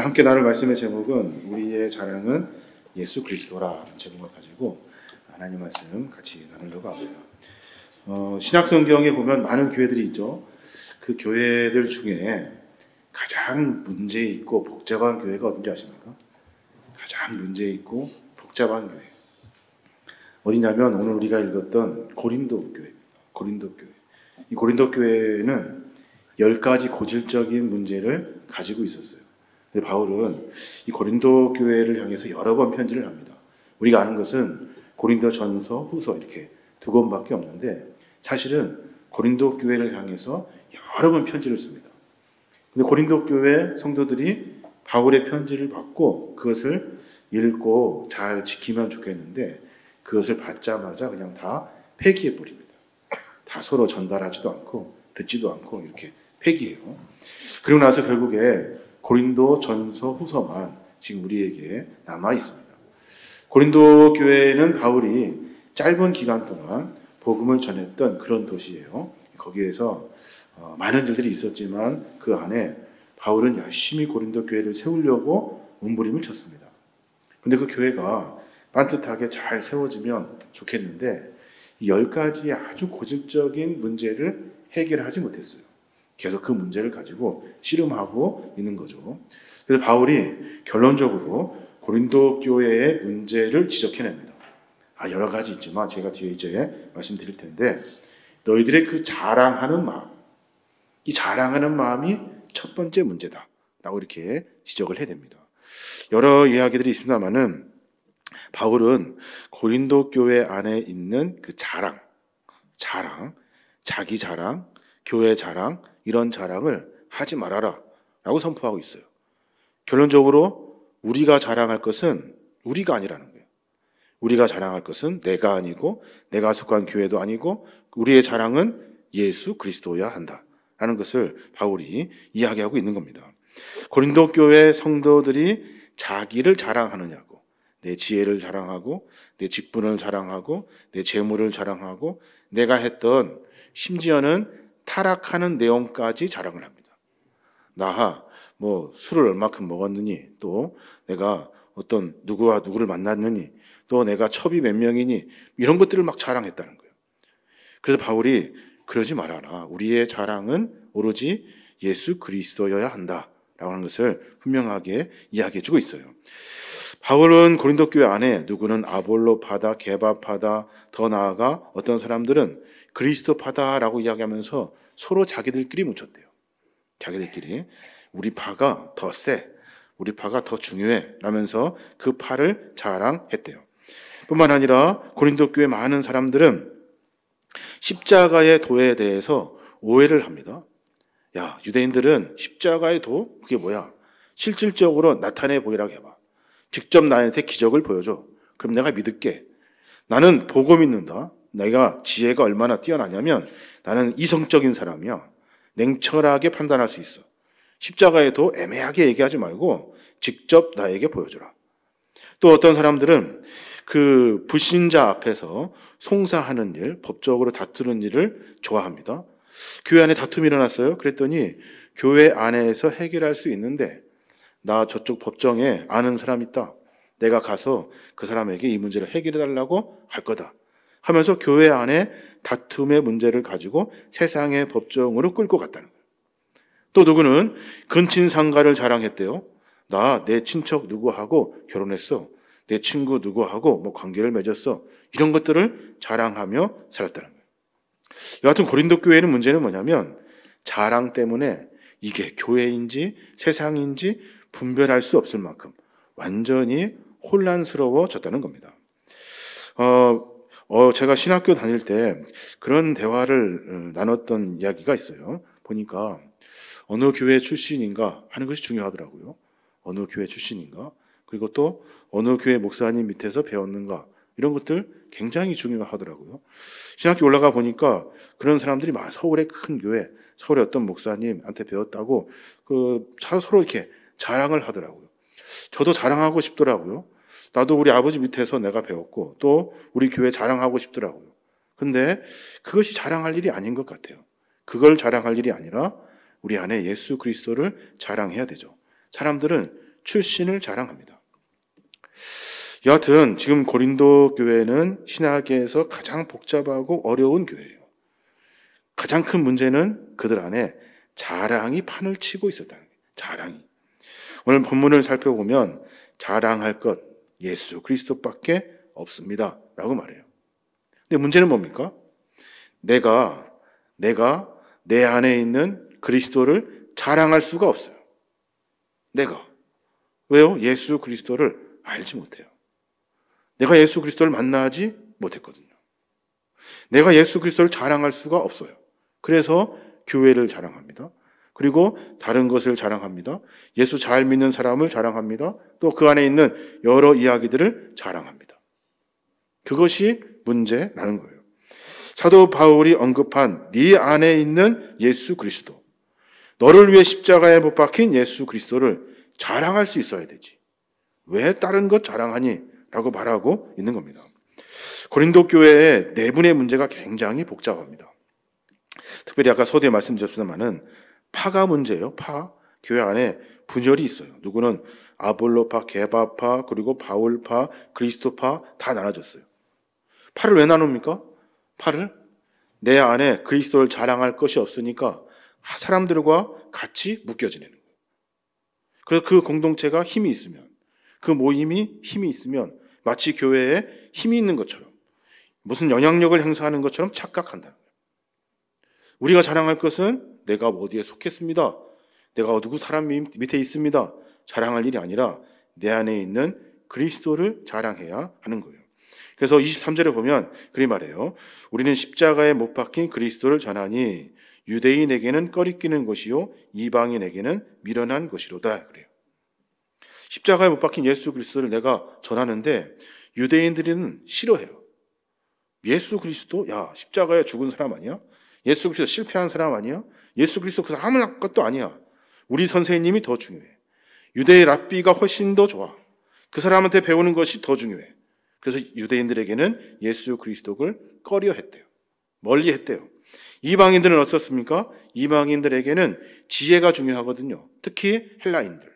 함께 나눌 말씀의 제목은 우리의 자랑은 예수 그리스도라는 제목을 가지고 하나님 말씀 같이 나누려고 합니다. 신약 성경에 보면 많은 교회들이 있죠. 그 교회들 중에 가장 문제 있고 복잡한 교회가 어딘지 아십니까? 가장 문제 있고 복잡한 교회. 어디냐면 오늘 우리가 읽었던 고린도 교회입니다. 고린도 교회. 이 고린도 교회는 10가지 고질적인 문제를 가지고 있었어요. 근데 바울은 이 고린도 교회를 향해서 여러 번 편지를 합니다. 우리가 아는 것은 고린도 전서, 후서 이렇게 2권밖에 없는데 사실은 고린도 교회를 향해서 여러 번 편지를 씁니다. 근데 고린도 교회 성도들이 바울의 편지를 받고 그것을 읽고 잘 지키면 좋겠는데 그것을 받자마자 그냥 다 폐기해 버립니다. 다 서로 전달하지도 않고 듣지도 않고 이렇게 폐기해요. 그리고 나서 결국에 고린도 전서 후서만 지금 우리에게 남아 있습니다. 고린도 교회는 바울이 짧은 기간 동안 복음을 전했던 그런 도시예요. 거기에서 많은 일들이 있었지만 그 안에 바울은 열심히 고린도 교회를 세우려고 몸부림을 쳤습니다. 근데 그 교회가 반듯하게 잘 세워지면 좋겠는데 이 10가지 아주 고질적인 문제를 해결하지 못했어요. 계속 그 문제를 가지고 씨름하고 있는 거죠. 그래서 바울이 결론적으로 고린도 교회의 문제를 지적해냅니다. 여러 가지 있지만 제가 뒤에 이제 말씀드릴 텐데 너희들의 그 자랑하는 마음, 이 자랑하는 마음이 첫 번째 문제다 라고 이렇게 지적을 해야 됩니다. 여러 이야기들이 있습니다만은 바울은 고린도 교회 안에 있는 그 자랑, 자기 자랑, 교회 자랑 이런 자랑을 하지 말아라 라고 선포하고 있어요. 결론적으로 우리가 자랑할 것은 우리가 아니라는 거예요. 우리가 자랑할 것은 내가 아니고 내가 속한 교회도 아니고 우리의 자랑은 예수 그리스도여야 한다라는 것을 바울이 이야기하고 있는 겁니다. 고린도 교회 성도들이 자기를 자랑하느냐고 내 지혜를 자랑하고 내 직분을 자랑하고 내 재물을 자랑하고 내가 했던 심지어는 타락하는 내용까지 자랑을 합니다. 나 술을 얼마큼 먹었느니 또 내가 어떤 누구와 누구를 만났느니 또 내가 첩이 몇 명이니 이런 것들을 막 자랑했다는 거예요. 그래서 바울이 그러지 말아라. 우리의 자랑은 오로지 예수 그리스도여야 한다라고 하는 것을 분명하게 이야기해 주고 있어요. 바울은 고린도 교회 안에 누구는 아볼로파다, 게바파다, 더 나아가 어떤 사람들은 그리스도파다라고 이야기하면서 서로 자기들끼리 뭉쳤대요. 자기들끼리 우리 파가 더 세, 우리 파가 더 중요해 라면서 그 파를 자랑했대요. 뿐만 아니라 고린도 교회 많은 사람들은 십자가의 도에 대해서 오해를 합니다. 유대인들은 십자가의 도? 그게 뭐야? 실질적으로 나타내 보이라고 해봐. 직접 나한테 기적을 보여줘. 그럼 내가 믿을게. 나는 보고 믿는다. 내가 지혜가 얼마나 뛰어나냐면 나는 이성적인 사람이야. 냉철하게 판단할 수 있어. 십자가에도 애매하게 얘기하지 말고 직접 나에게 보여주라. 또 어떤 사람들은 그 불신자 앞에서 송사하는 일, 법적으로 다투는 일을 좋아합니다. 교회 안에 다툼이 일어났어요. 그랬더니 교회 안에서 해결할 수 있는데 나 저쪽 법정에 아는 사람 있다. 내가 가서 그 사람에게 이 문제를 해결해 달라고 할 거다. 하면서 교회 안에 다툼의 문제를 가지고 세상의 법정으로 끌고 갔다는 거예요. 또 누구는 근친상가를 자랑했대요. 나 내 친척 누구하고 결혼했어. 내 친구 누구하고 관계를 맺었어. 이런 것들을 자랑하며 살았다는 거예요. 여하튼 고린도 교회는 문제는 뭐냐면 자랑 때문에 이게 교회인지 세상인지 분별할 수 없을 만큼 완전히 혼란스러워졌다는 겁니다. 제가 신학교 다닐 때 그런 대화를 나눴던 이야기가 있어요. 보니까 어느 교회 출신인가 하는 것이 중요하더라고요. 어느 교회 출신인가, 그리고 또 어느 교회 목사님 밑에서 배웠는가 이런 것들 굉장히 중요하더라고요. 신학교 올라가 보니까 그런 사람들이 서울의 큰 교회, 서울의 어떤 목사님한테 배웠다고 서로 이렇게 자랑을 하더라고요. 저도 자랑하고 싶더라고요. 나도 우리 아버지 밑에서 내가 배웠고 또 우리 교회 자랑하고 싶더라고요. 근데 그것이 자랑할 일이 아닌 것 같아요. 그걸 자랑할 일이 아니라 우리 안에 예수 그리스도를 자랑해야 되죠. 사람들은 출신을 자랑합니다. 여하튼 지금 고린도 교회는 신학계에서 가장 복잡하고 어려운 교회예요. 가장 큰 문제는 그들 안에 자랑이 판을 치고 있었다는 거예요. 자랑이. 오늘 본문을 살펴보면 자랑할 것 예수 그리스도밖에 없습니다 라고 말해요. 근데 문제는 뭡니까? 내가 내 안에 있는 그리스도를 자랑할 수가 없어요. 내가. 왜요? 예수 그리스도를 알지 못해요. 내가 예수 그리스도를 만나지 못했거든요. 내가 예수 그리스도를 자랑할 수가 없어요. 그래서 교회를 자랑합니다. 그리고 다른 것을 자랑합니다. 예수 잘 믿는 사람을 자랑합니다. 또 그 안에 있는 여러 이야기들을 자랑합니다. 그것이 문제라는 거예요. 사도 바울이 언급한 네 안에 있는 예수 그리스도, 너를 위해 십자가에 못 박힌 예수 그리스도를 자랑할 수 있어야 되지. 왜 다른 것 자랑하니? 라고 말하고 있는 겁니다. 고린도 교회의 내분의 문제가 굉장히 복잡합니다. 특별히 아까 서두에 말씀드렸습니다만은 파가 문제예요. 파. 교회 안에 분열이 있어요. 누구는 아볼로파, 게바파, 그리고 바울파, 그리스도파 다 나눠졌어요. 파를 왜 나눕니까? 파를 내 안에 그리스도를 자랑할 것이 없으니까 사람들과 같이 묶여지는 거예요. 그래서 그 공동체가 힘이 있으면, 그 모임이 힘이 있으면 마치 교회에 힘이 있는 것처럼, 무슨 영향력을 행사하는 것처럼 착각한다는 거예요. 우리가 자랑할 것은 내가 어디에 속했습니다. 내가 누구 사람 밑에 있습니다. 자랑할 일이 아니라 내 안에 있는 그리스도를 자랑해야 하는 거예요. 그래서 23절에 보면 그리 말해요. 우리는 십자가에 못 박힌 그리스도를 전하니 유대인에게는 꺼리끼는 것이요 이방인에게는 미련한 것이로다. 그래요. 십자가에 못 박힌 예수 그리스도를 내가 전하는데 유대인들은 싫어해요. 예수 그리스도? 야, 십자가에 죽은 사람 아니야? 예수 그리스도 실패한 사람 아니야? 예수 그리스도 그 사람 아무것도 아니야. 우리 선생님이 더 중요해. 유대의 랍비가 훨씬 더 좋아. 그 사람한테 배우는 것이 더 중요해. 그래서 유대인들에게는 예수 그리스도를 꺼려했대요. 멀리했대요. 이방인들은 어떻습니까? 이방인들에게는 지혜가 중요하거든요. 특히 헬라인들.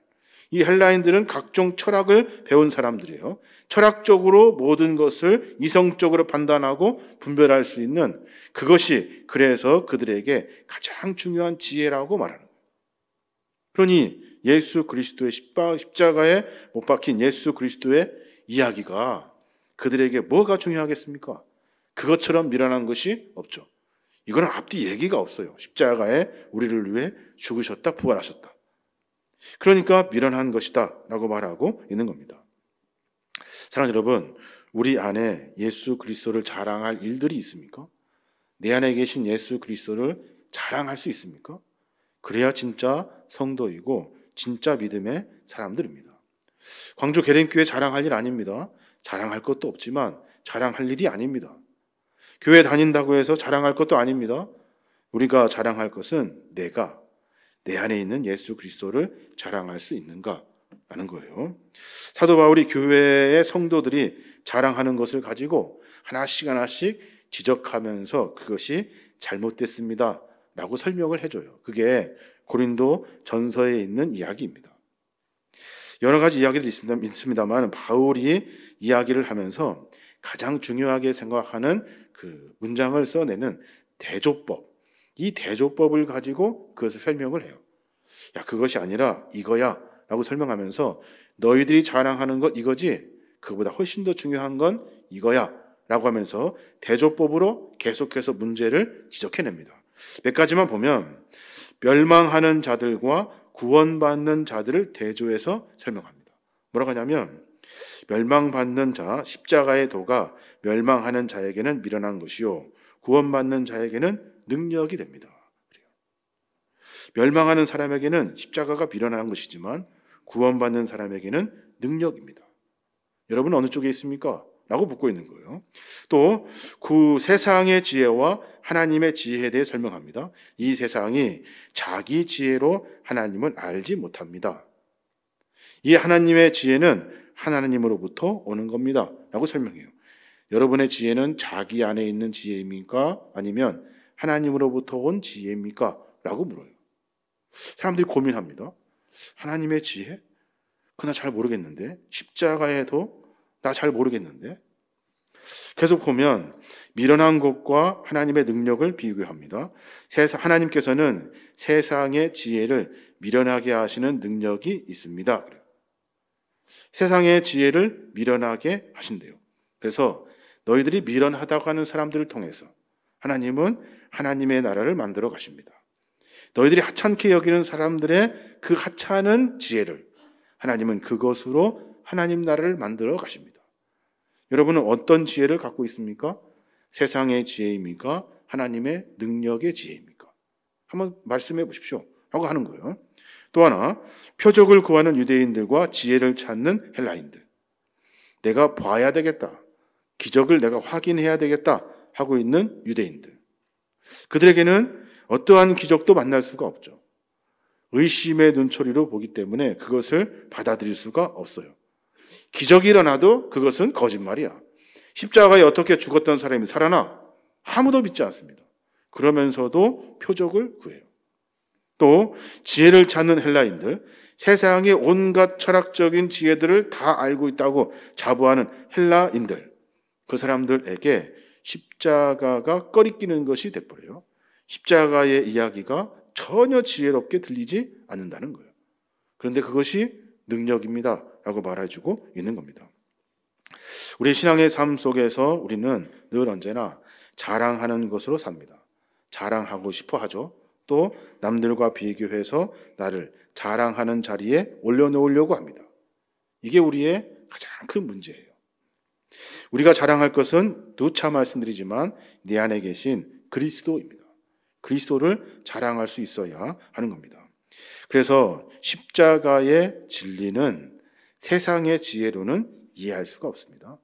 이 헬라인들은 각종 철학을 배운 사람들이에요. 철학적으로 모든 것을 이성적으로 판단하고 분별할 수 있는 그것이 그래서 그들에게 가장 중요한 지혜라고 말하는 거예요. 그러니 예수 그리스도의 십자가에 못 박힌 예수 그리스도의 이야기가 그들에게 뭐가 중요하겠습니까? 그것처럼 미련한 것이 없죠. 이거는 앞뒤 얘기가 없어요. 십자가에 우리를 위해 죽으셨다, 부활하셨다. 그러니까 미련한 것이다 라고 말하고 있는 겁니다. 사랑하는 여러분, 우리 안에 예수 그리스도를 자랑할 일들이 있습니까? 내 안에 계신 예수 그리스도를 자랑할 수 있습니까? 그래야 진짜 성도이고 진짜 믿음의 사람들입니다. 광주 계랭교회 자랑할 일 아닙니다. 자랑할 것도 없지만 자랑할 일이 아닙니다. 교회 다닌다고 해서 자랑할 것도 아닙니다. 우리가 자랑할 것은 내가 내 안에 있는 예수 그리스도를 자랑할 수 있는가라는 거예요. 사도 바울이 교회의 성도들이 자랑하는 것을 가지고 하나씩 지적하면서 그것이 잘못됐습니다 라고 설명을 해줘요. 그게 고린도 전서에 있는 이야기입니다. 여러 가지 이야기들이 있습니다만 바울이 이야기를 하면서 가장 중요하게 생각하는 그 문장을 써내는 대조법, 이 대조법을 가지고 그것을 설명을 해요. 야, 그것이 아니라 이거야 라고 설명하면서 너희들이 자랑하는 것 이거지, 그거보다 훨씬 더 중요한 건 이거야 라고 하면서 대조법으로 계속해서 문제를 지적해냅니다. 몇 가지만 보면 멸망하는 자들과 구원받는 자들을 대조해서 설명합니다. 뭐라고 하냐면 멸망받는 자, 십자가의 도가 멸망하는 자에게는 미련한 것이요 구원받는 자에게는 능력이 됩니다. 멸망하는 사람에게는 십자가가 미련한 것이지만 구원받는 사람에게는 능력입니다. 여러분 어느 쪽에 있습니까? 라고 묻고 있는 거예요. 또 그 세상의 지혜와 하나님의 지혜에 대해 설명합니다. 이 세상이 자기 지혜로 하나님을 알지 못합니다. 이 하나님의 지혜는 하나님으로부터 오는 겁니다 라고 설명해요. 여러분의 지혜는 자기 안에 있는 지혜입니까? 아니면 하나님으로부터 온 지혜입니까? 라고 물어요. 사람들이 고민합니다. 하나님의 지혜? 그나 잘 모르겠는데. 십자가에도 나 잘 모르겠는데. 계속 보면 미련한 것과 하나님의 능력을 비교합니다. 하나님께서는 세상의 지혜를 미련하게 하시는 능력이 있습니다. 세상의 지혜를 미련하게 하신대요. 그래서 너희들이 미련하다고 하는 사람들을 통해서 하나님은 하나님의 나라를 만들어 가십니다. 너희들이 하찮게 여기는 사람들의 그 하찮은 지혜를 하나님은 그것으로 하나님 나라를 만들어 가십니다. 여러분은 어떤 지혜를 갖고 있습니까? 세상의 지혜입니까? 하나님의 능력의 지혜입니까? 한번 말씀해 보십시오 하고 하는 거예요. 또 하나, 표적을 구하는 유대인들과 지혜를 찾는 헬라인들. 내가 봐야 되겠다. 기적을 내가 확인해야 되겠다 하고 있는 유대인들. 그들에게는 어떠한 기적도 만날 수가 없죠. 의심의 눈초리로 보기 때문에 그것을 받아들일 수가 없어요. 기적이 일어나도 그것은 거짓말이야. 십자가에 어떻게 죽었던 사람이 살아나? 아무도 믿지 않습니다. 그러면서도 표적을 구해요. 또 지혜를 찾는 헬라인들, 세상의 온갖 철학적인 지혜들을 다 알고 있다고 자부하는 헬라인들, 그 사람들에게 십자가가 꺼리끼는 것이 돼버려요. 십자가의 이야기가 전혀 지혜롭게 들리지 않는다는 거예요. 그런데 그것이 능력입니다 라고 말해주고 있는 겁니다. 우리 신앙의 삶 속에서 우리는 늘 언제나 자랑하는 것으로 삽니다. 자랑하고 싶어 하죠. 또 남들과 비교해서 나를 자랑하는 자리에 올려놓으려고 합니다. 이게 우리의 가장 큰 문제예요. 우리가 자랑할 것은 누차 말씀드리지만 내 안에 계신 그리스도입니다. 그리스도를 자랑할 수 있어야 하는 겁니다. 그래서 십자가의 진리는 세상의 지혜로는 이해할 수가 없습니다.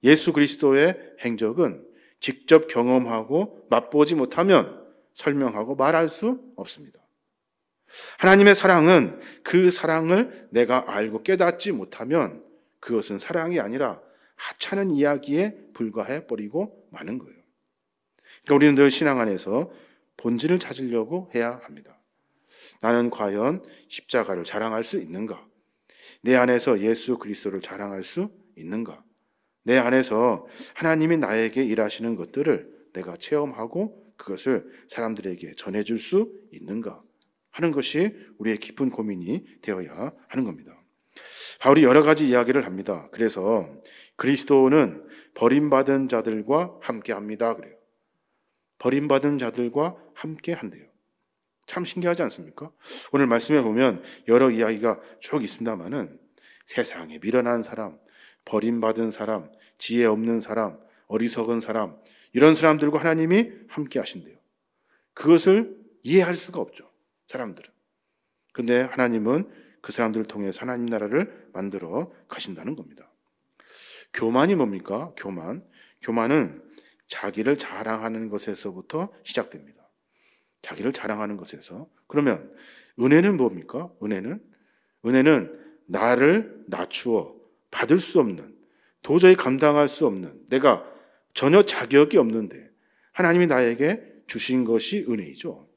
예수 그리스도의 행적은 직접 경험하고 맛보지 못하면 설명하고 말할 수 없습니다. 하나님의 사랑은 그 사랑을 내가 알고 깨닫지 못하면 그것은 사랑이 아니라 하찮은 이야기에 불과해 버리고 마는 거예요. 그러니까 우리는 늘 신앙 안에서 본질을 찾으려고 해야 합니다. 나는 과연 십자가를 자랑할 수 있는가? 내 안에서 예수 그리스도를 자랑할 수 있는가? 내 안에서 하나님이 나에게 일하시는 것들을 내가 체험하고 그것을 사람들에게 전해줄 수 있는가 하는 것이 우리의 깊은 고민이 되어야 하는 겁니다. 바울이 여러 가지 이야기를 합니다. 그래서 그리스도는 버림받은 자들과 함께합니다. 그래요. 버림받은 자들과 함께한대요. 참 신기하지 않습니까? 오늘 말씀에 보면 여러 이야기가 쭉 있습니다만은 세상에 미련한 사람, 버림받은 사람, 지혜 없는 사람, 어리석은 사람, 이런 사람들과 하나님이 함께 하신대요. 그것을 이해할 수가 없죠, 사람들은. 근데 하나님은 그 사람들을 통해서 하나님 나라를 만들어 가신다는 겁니다. 교만이 뭡니까? 교만은 자기를 자랑하는 것에서부터 시작됩니다. 자기를 자랑하는 것에서. 그러면 은혜는 뭡니까? 은혜는 나를 낮추어 받을 수 없는, 도저히 감당할 수 없는, 내가 전혀 자격이 없는데 하나님이 나에게 주신 것이 은혜이죠.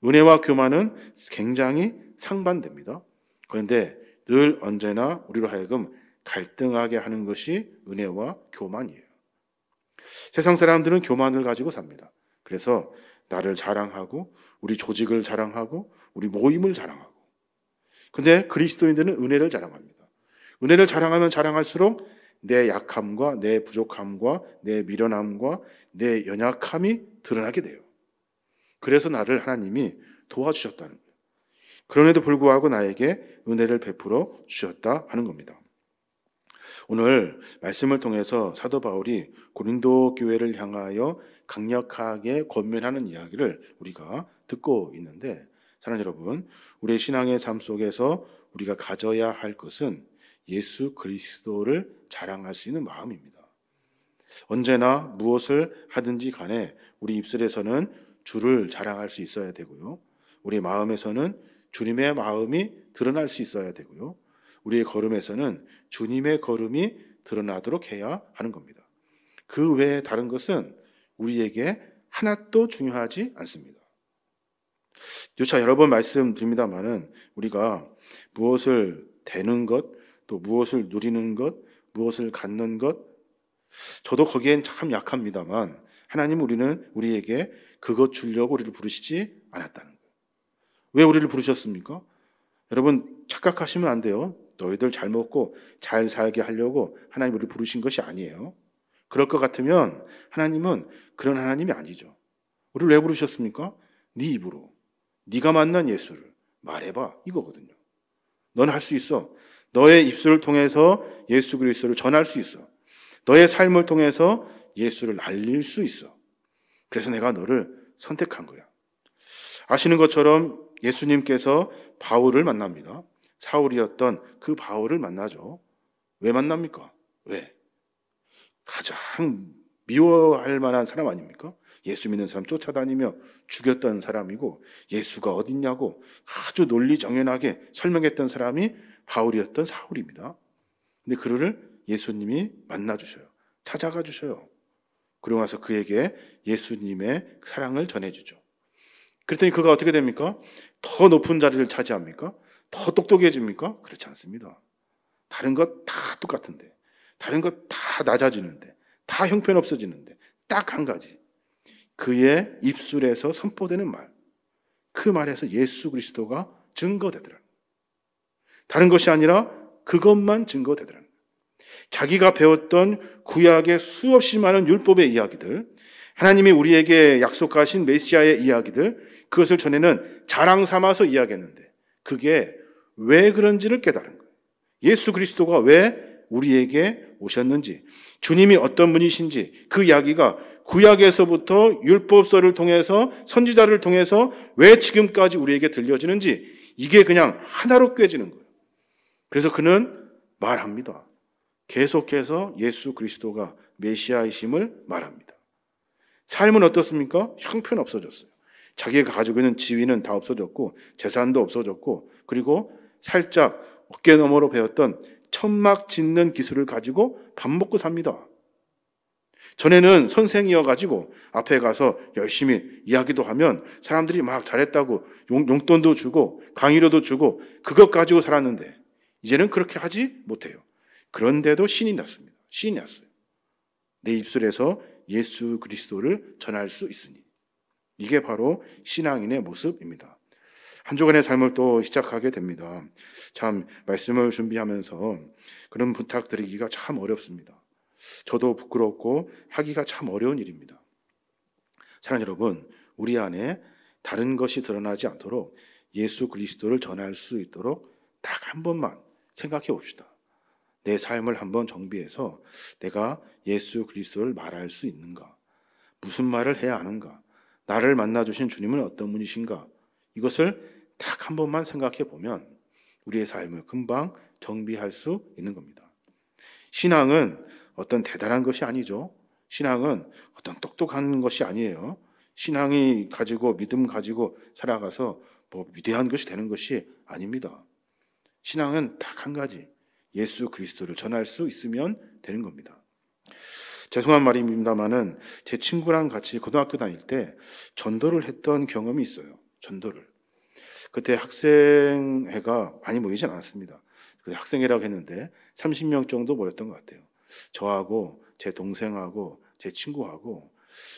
은혜와 교만은 굉장히 상반됩니다. 그런데 늘 언제나 우리로 하여금 갈등하게 하는 것이 은혜와 교만이에요. 세상 사람들은 교만을 가지고 삽니다. 그래서 나를 자랑하고 우리 조직을 자랑하고 우리 모임을 자랑하고. 근데 그리스도인들은 은혜를 자랑합니다. 은혜를 자랑하면 자랑할수록 내 약함과 내 부족함과 내 미련함과 내 연약함이 드러나게 돼요. 그래서 나를 하나님이 도와주셨다는 거예요. 그럼에도 불구하고 나에게 은혜를 베풀어 주셨다 하는 겁니다. 오늘 말씀을 통해서 사도 바울이 고린도 교회를 향하여 강력하게 권면하는 이야기를 우리가 듣고 있는데, 사랑하는 여러분, 우리의 신앙의 삶 속에서 우리가 가져야 할 것은 예수 그리스도를 자랑할 수 있는 마음입니다. 언제나 무엇을 하든지 간에 우리 입술에서는 주를 자랑할 수 있어야 되고요. 우리 마음에서는 주님의 마음이 드러날 수 있어야 되고요. 우리의 걸음에서는 주님의 걸음이 드러나도록 해야 하는 겁니다. 그 외에 다른 것은 우리에게 하나도 중요하지 않습니다. 누차 여러 번 말씀드립니다만은 우리가 무엇을 되는 것, 또 무엇을 누리는 것, 무엇을 갖는 것, 저도 거기엔 참 약합니다만 하나님은 우리에게 그것 주려고 우리를 부르시지 않았다는 거예요. 왜 우리를 부르셨습니까? 여러분 착각하시면 안 돼요. 너희들 잘 먹고 잘 살게 하려고 하나님 우리를 부르신 것이 아니에요. 그럴 것 같으면 하나님은 그런 하나님이 아니죠. 우리를 왜 부르셨습니까? 네 입으로 네가 만난 예수를 말해봐 이거거든요. 넌 할 수 있어. 너의 입술을 통해서 예수 그리스도를 전할 수 있어. 너의 삶을 통해서 예수를 알릴 수 있어. 그래서 내가 너를 선택한 거야. 아시는 것처럼 예수님께서 바울을 만납니다. 사울이었던 그 바울을 만나죠. 왜 만납니까? 왜? 가장 미워할 만한 사람 아닙니까? 예수 믿는 사람 쫓아다니며 죽였던 사람이고 예수가 어딨냐고 아주 논리정연하게 설명했던 사람이 바울이었던 사울입니다. 근데 그를 예수님이 만나주셔요. 찾아가 주셔요. 그러고 나서 그에게 예수님의 사랑을 전해주죠. 그랬더니 그가 어떻게 됩니까? 더 높은 자리를 차지합니까? 더 똑똑해집니까? 그렇지 않습니다. 다른 것 다 똑같은데, 다른 것 다 낮아지는데, 다 형편없어지는데 딱 한 가지, 그의 입술에서 선포되는 말, 그 말에서 예수 그리스도가 증거되더라는 거예요. 다른 것이 아니라 그것만 증거되더라는 거예요. 자기가 배웠던 구약의 수없이 많은 율법의 이야기들, 하나님이 우리에게 약속하신 메시아의 이야기들, 그것을 전에는 자랑 삼아서 이야기했는데 그게 왜 그런지를 깨달은 거예요. 예수 그리스도가 왜 우리에게 오셨는지, 주님이 어떤 분이신지, 그 이야기가 구약에서부터 율법서를 통해서 선지자를 통해서 왜 지금까지 우리에게 들려지는지, 이게 그냥 하나로 꿰지는 거예요. 그래서 그는 말합니다. 계속해서 예수 그리스도가 메시아이심을 말합니다. 삶은 어떻습니까? 형편 없어졌어요. 자기가 가지고 있는 지위는 다 없어졌고 재산도 없어졌고, 그리고 살짝 어깨 너머로 배웠던 천막 짓는 기술을 가지고 밥 먹고 삽니다. 전에는 선생이어가지고 앞에 가서 열심히 이야기도 하면 사람들이 막 잘했다고 용돈도 주고 강의료도 주고 그것 가지고 살았는데 이제는 그렇게 하지 못해요. 그런데도 신이 났습니다. 신이 났어요. 내 입술에서 예수 그리스도를 전할 수 있으니. 이게 바로 신앙인의 모습입니다. 한 주간의 삶을 또 시작하게 됩니다. 참 말씀을 준비하면서 그런 부탁드리기가 참 어렵습니다. 저도 부끄럽고 하기가 참 어려운 일입니다. 사랑하는 여러분, 우리 안에 다른 것이 드러나지 않도록 예수 그리스도를 전할 수 있도록 딱 한 번만 생각해 봅시다. 내 삶을 한번 정비해서 내가 예수 그리스도를 말할 수 있는가? 무슨 말을 해야 하는가? 나를 만나주신 주님은 어떤 분이신가? 이것을 딱 한 번만 생각해 보면 우리의 삶을 금방 정비할 수 있는 겁니다. 신앙은 어떤 대단한 것이 아니죠. 신앙은 어떤 똑똑한 것이 아니에요. 신앙이 가지고 믿음 가지고 살아가서 뭐 위대한 것이 되는 것이 아닙니다. 신앙은 딱 한 가지, 예수 그리스도를 전할 수 있으면 되는 겁니다. 죄송한 말입니다만은 제 친구랑 같이 고등학교 다닐 때 전도를 했던 경험이 있어요. 전도를. 그때 학생회가 많이 모이진 않았습니다. 학생회라고 했는데 30명 정도 모였던 것 같아요. 저하고 제 동생하고 제 친구하고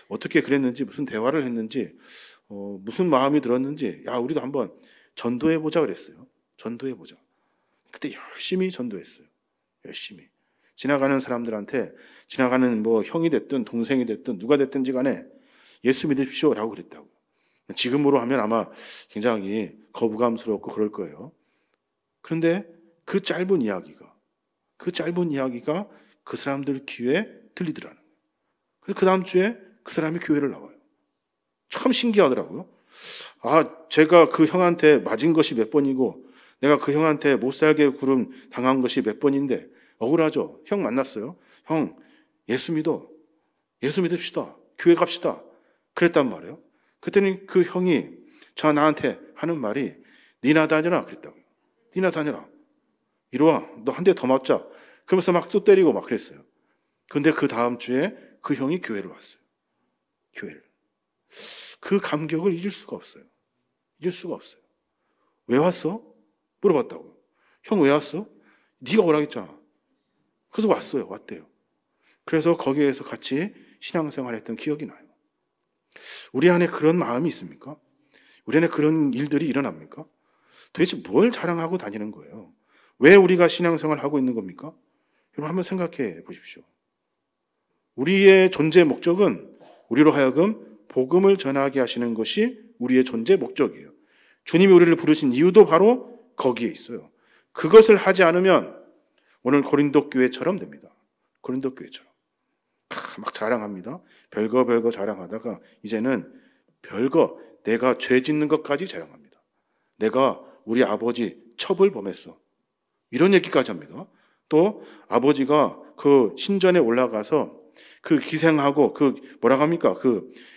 어떻게 그랬는지, 무슨 대화를 했는지, 무슨 마음이 들었는지, 야, 우리도 한번 전도해보자 그랬어요. 전도해보자. 그때 열심히 전도했어요. 열심히. 지나가는 사람들한테, 지나가는 뭐 형이 됐든 동생이 됐든 누가 됐든지 간에 예수 믿으십시오라고 그랬다고. 지금으로 하면 아마 굉장히 거부감스럽고 그럴 거예요. 그런데 그 짧은 이야기가 그 사람들 귀에 들리더라는 거예요. 그래서 그 다음 주에 그 사람이 교회를 나와요. 참 신기하더라고요. 아, 제가 그 형한테 맞은 것이 몇 번이고 내가 그 형한테 못 살게 구름 당한 것이 몇 번인데 억울하죠. 형 만났어요. 형, 예수 믿어. 예수 믿읍시다. 교회 갑시다. 그랬단 말이에요. 그랬더니 그 형이 나한테 하는 말이 니나 다녀라 그랬다고요. 니나 다녀라. 이리 와. 너 한 대 더 맞자. 그러면서 막 또 때리고 막 그랬어요. 그런데 그 다음 주에 그 형이 교회를 왔어요. 교회를. 그 감격을 잊을 수가 없어요. 잊을 수가 없어요. 왜 왔어? 물어봤다고요. 형 왜 왔어? 네가 오라 했잖아. 그래서 왔대요. 그래서 거기에서 같이 신앙생활했던 기억이 나요. 우리 안에 그런 마음이 있습니까? 우리 안에 그런 일들이 일어납니까? 도대체 뭘 자랑하고 다니는 거예요? 왜 우리가 신앙생활을 하고 있는 겁니까? 여러분 한번 생각해 보십시오. 우리의 존재 목적은 우리로 하여금 복음을 전하게 하시는 것이 우리의 존재 목적이에요. 주님이 우리를 부르신 이유도 바로 거기에 있어요. 그것을 하지 않으면 오늘 고린도 교회처럼 됩니다. 고린도 교회처럼. 막 자랑합니다. 별거 자랑하다가 이제는 별거 내가 죄 짓는 것까지 자랑합니다. 내가 우리 아버지 첩을 범했어. 이런 얘기까지 합니다. 또 아버지가 그 신전에 올라가서 그 기생하고 그 뭐라고 합니까?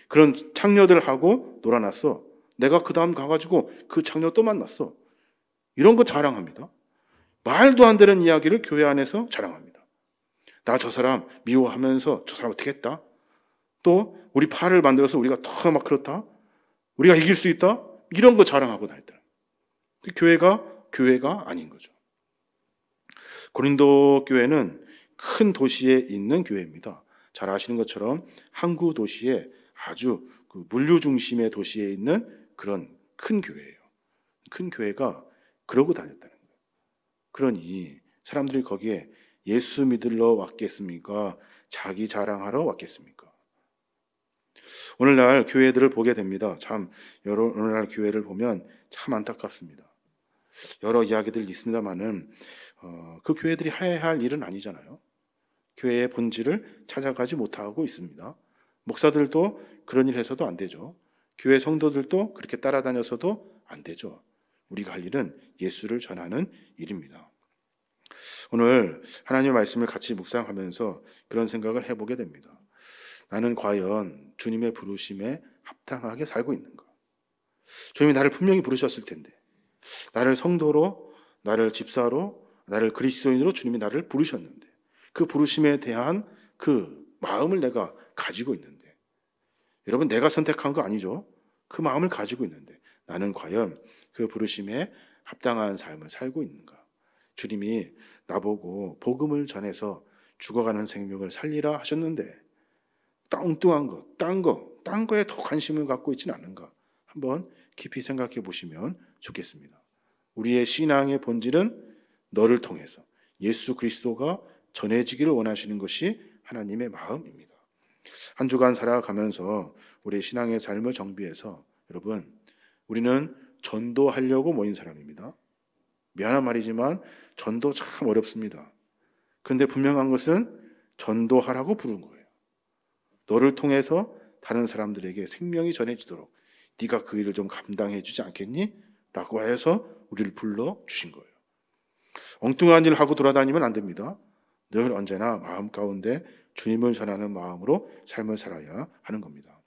그런 창녀들하고 놀아놨어. 내가 그 다음 가가지고 그 창녀 또 만났어. 이런 거 자랑합니다. 말도 안 되는 이야기를 교회 안에서 자랑합니다. 나 저 사람 미워하면서 저 사람 어떻게 했다? 또 우리 팔을 만들어서 우리가 더 막 그렇다? 우리가 이길 수 있다? 이런 거 자랑하고 다녔다. 그 교회가 아닌 거죠. 고린도 교회는 큰 도시에 있는 교회입니다. 잘 아시는 것처럼 항구 도시에 아주 그 물류 중심의 도시에 있는 그런 큰 교회예요. 큰 교회가 그러고 다녔다는 거예요. 그러니 사람들이 거기에 예수 믿으러 왔겠습니까? 자기 자랑하러 왔겠습니까? 오늘날 교회들을 보게 됩니다. 참 오늘날 교회를 보면 참 안타깝습니다. 여러 이야기들이 있습니다만은 그 교회들이 해야 할 일은 아니잖아요. 교회의 본질을 찾아가지 못하고 있습니다. 목사들도 그런 일 해서도 안 되죠. 교회 성도들도 그렇게 따라다녀서도 안 되죠. 우리가 할 일은 예수를 전하는 일입니다. 오늘 하나님의 말씀을 같이 묵상하면서 그런 생각을 해보게 됩니다. 나는 과연 주님의 부르심에 합당하게 살고 있는가? 주님이 나를 분명히 부르셨을 텐데 나를 성도로, 나를 집사로, 나를 그리스도인으로 주님이 나를 부르셨는데 그 부르심에 대한 그 마음을 내가 가지고 있는데 여러분 내가 선택한 거 아니죠? 그 마음을 가지고 있는데 나는 과연 그 부르심에 합당한 삶을 살고 있는가? 주님이 나보고 복음을 전해서 죽어가는 생명을 살리라 하셨는데 엉뚱한 거, 딴 거에 더 관심을 갖고 있지는 않은가? 한번 깊이 생각해 보시면 좋겠습니다. 우리의 신앙의 본질은 너를 통해서 예수 그리스도가 전해지기를 원하시는 것이 하나님의 마음입니다. 한 주간 살아가면서 우리의 신앙의 삶을 정비해서 여러분 우리는 전도하려고 모인 사람입니다. 미안한 말이지만 전도 참 어렵습니다. 그런데 분명한 것은 전도하라고 부른 거예요. 너를 통해서 다른 사람들에게 생명이 전해지도록 네가 그 일을 좀 감당해 주지 않겠니? 라고 해서 우리를 불러주신 거예요. 엉뚱한 일을 하고 돌아다니면 안 됩니다. 늘 언제나 마음 가운데 주님을 전하는 마음으로 삶을 살아야 하는 겁니다.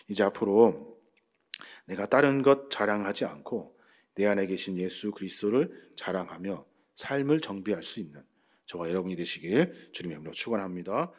이제 앞으로 내가 다른 것 자랑하지 않고 내 안에 계신 예수 그리스도를 자랑하며 삶을 정비할 수 있는 저와 여러분이 되시길 주님의 이름으로 축원합니다.